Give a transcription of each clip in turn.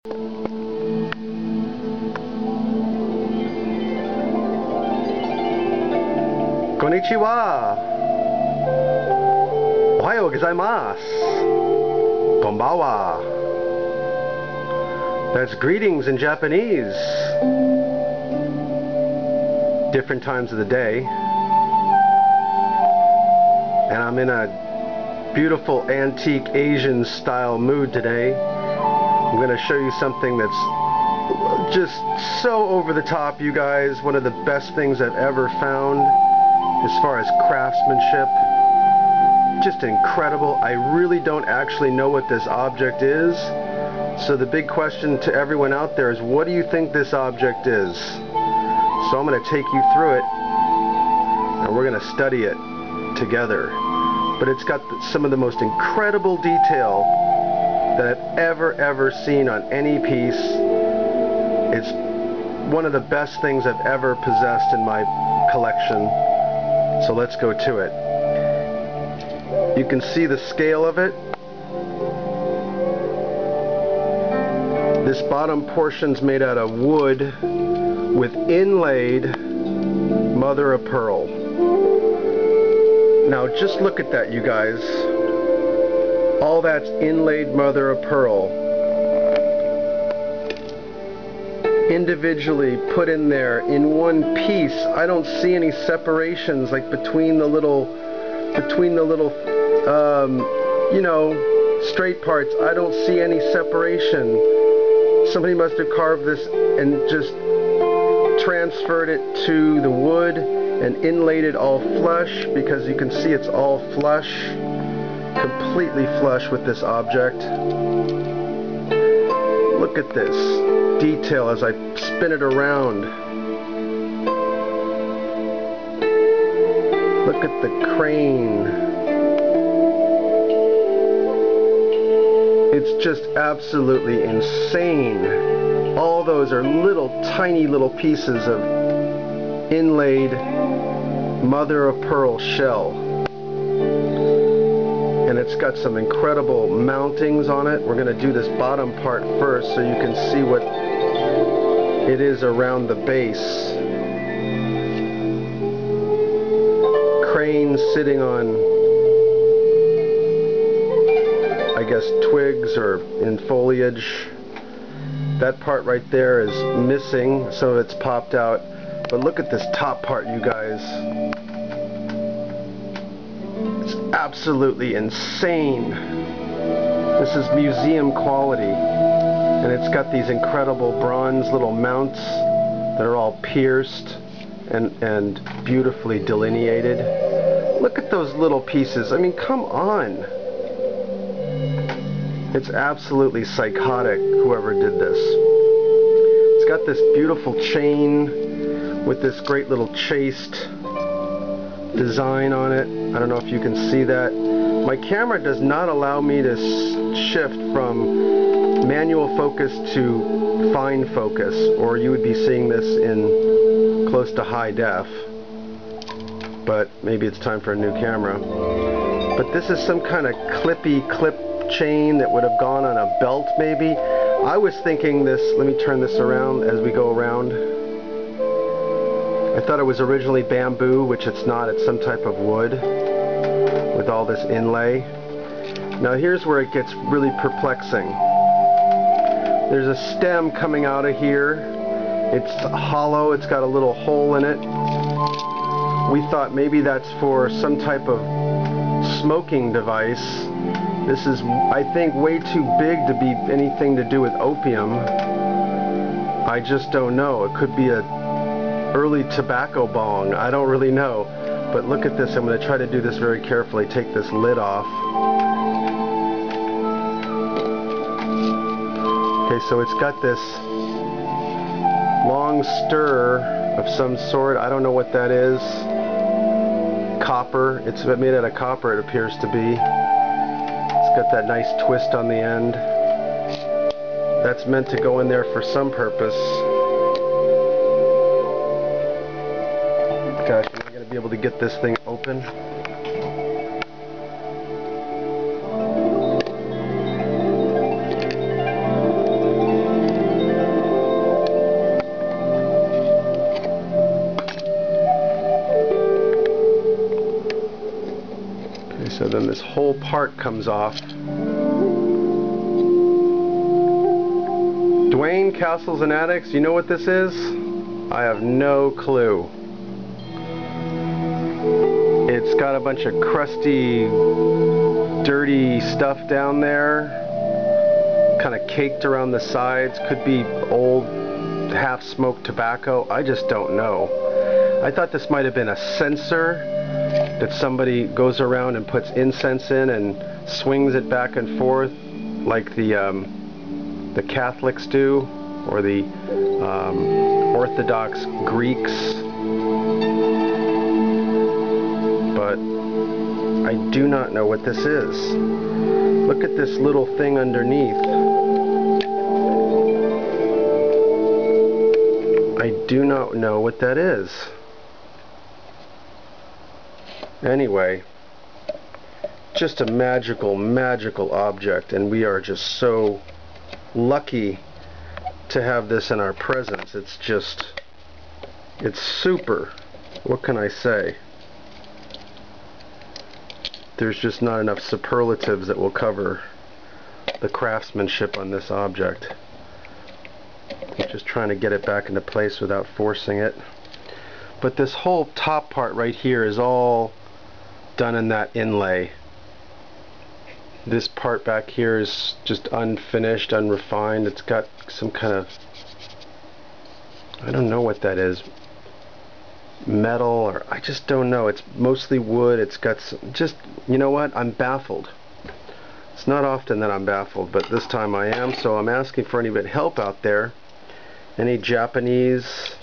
Konnichiwa. Ohayou gozaimasu. Konbanwa. That's greetings in Japanese. Different times of the day. And I'm in a beautiful antique Asian style mood today. I'm going to show you something that's just so over the top, you guys. One of the best things I've ever found as far as craftsmanship. Just incredible. I really don't actually know what this object is. So the big question to everyone out there is, what do you think this object is? So I'm going to take you through it and we're going to study it together. But it's got some of the most incredible detail that I've ever seen on any piece. It's one of the best things I've ever possessed in my collection. So let's go to it. You can see the scale of it. This bottom portion's made out of wood with inlaid mother of pearl. Now just look at that, you guys. All that's inlaid mother of pearl. Individually put in there in one piece. I don't see any separations like between the little you know, straight parts. I don't see any separation. Somebody must have carved this and just transferred it to the wood and inlaid it all flush, because you can see it's all flush, completely flush with this object. Look at this detail as I spin it around. Look at the crane. It's just absolutely insane. All those are little tiny little pieces of inlaid mother of pearl shell. And it's got some incredible mountings on it. We're going to do this bottom part first so you can see what it is around the base. Crane sitting on, I guess, twigs or in foliage. That part right there is missing. Some of it's popped out. But look at this top part, you guys. It's absolutely insane. This is museum quality. And it's got these incredible bronze little mounts that are all pierced and beautifully delineated. Look at those little pieces. I mean, come on. It's absolutely psychotic, whoever did this. It's got this beautiful chain with this great little chased design on it. I don't know if you can see that. My camera does not allow me to shift from manual focus to fine focus, or you would be seeing this in close to high def. But maybe it's time for a new camera. But this is some kind of clippy clip chain that would have gone on a belt maybe. I was thinking this, let me turn this around as we go around. I thought it was originally bamboo, which it's not. It's some type of wood with all this inlay. Now here's where it gets really perplexing. There's a stem coming out of here. It's hollow. It's got a little hole in it. We thought maybe that's for some type of smoking device. This is, I think, way too big to be anything to do with opium. I just don't know. It could be a early tobacco bong. I don't really know. But look at this. I'm going to try to do this very carefully. Take this lid off. Okay, so it's got this long stir of some sort. I don't know what that is. Copper. It's made out of copper, it appears to be. It's got that nice twist on the end. That's meant to go in there for some purpose. Gosh, am I going to be able to get this thing open? So then this whole part comes off. Dwayne, Castles and Attics, you know what this is? I have no clue. It's got a bunch of crusty, dirty stuff down there, kind of caked around the sides. Could be old, half-smoked tobacco. I just don't know. I thought this might have been a censer that somebody goes around and puts incense in and swings it back and forth like the Catholics do, or the Orthodox Greeks. But I do not know what this is. Look at this little thing underneath. I do not know what that is. Anyway, just a magical, magical object, and we are just so lucky to have this in our presence. It's just, it's super. What can I say? There's just not enough superlatives that will cover the craftsmanship on this object. I'm just trying to get it back into place without forcing it. But this whole top part right here is all done in that inlay. This part back here is just unfinished, unrefined. It's got some kind of, I don't know what that is, metal, or I just don't know. It's mostly wood. It's got some, just, you know what, I'm baffled. It's not often that I'm baffled, but this time I am, so I'm asking for any bit of help out there. Any Japanese,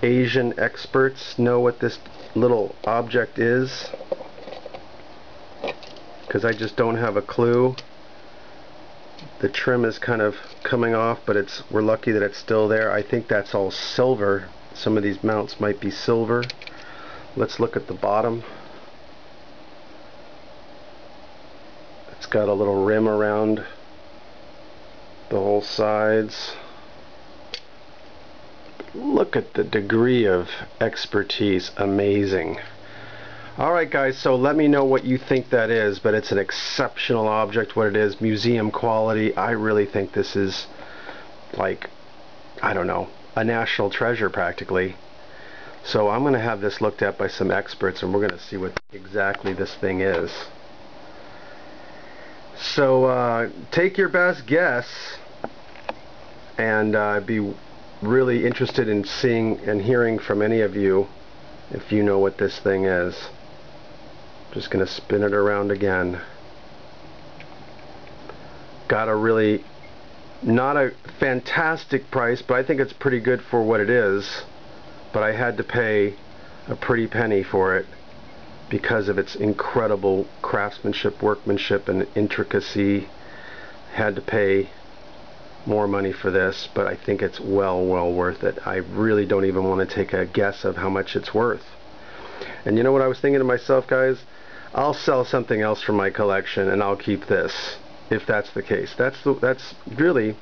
Asian experts know what this little object is? Because I just don't have a clue. The trim is kind of coming off, but we're lucky that it's still there. I think that's all silver. Some of these mounts might be silver. Let's look at the bottom. It's got a little rim around the whole sides. Look at the degree of expertise. Amazing. Alright guys, so let me know what you think that is, but it's an exceptional object, what it is, museum quality. I really think this is, like, I don't know, a national treasure practically. So I'm going to have this looked at by some experts, and we're going to see what exactly this thing is. So take your best guess, and I'd be really interested in seeing and hearing from any of you if you know what this thing is. Just gonna spin it around again. Got a really, not a fantastic price, but I think it's pretty good for what it is. But I had to pay a pretty penny for it because of its incredible craftsmanship, workmanship, and intricacy. Had to pay more money for this, but I think it's well worth it. I really don't even want to take a guess of how much it's worth. And you know what I was thinking to myself, guys? I'll sell something else from my collection and I'll keep this, if that's the case. That's really,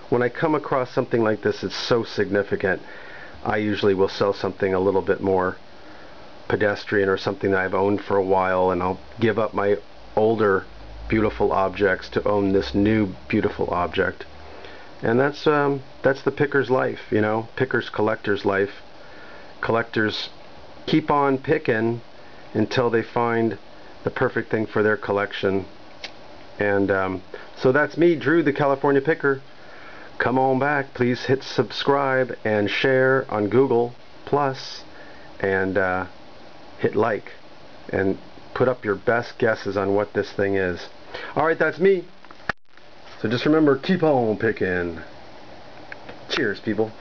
when I come across something like this, it's so significant, I usually will sell something a little bit more pedestrian or something that I've owned for a while, and I'll give up my older beautiful objects to own this new beautiful object. And that's the picker's life, you know, picker's collector's life. Collectors keep on picking until they find the perfect thing for their collection. And so that's me, Drew the California Picker. Come on back, please hit subscribe and share on Google Plus, and hit like and put up your best guesses on what this thing is. Alright, that's me. So just remember, keep on picking. Cheers, people.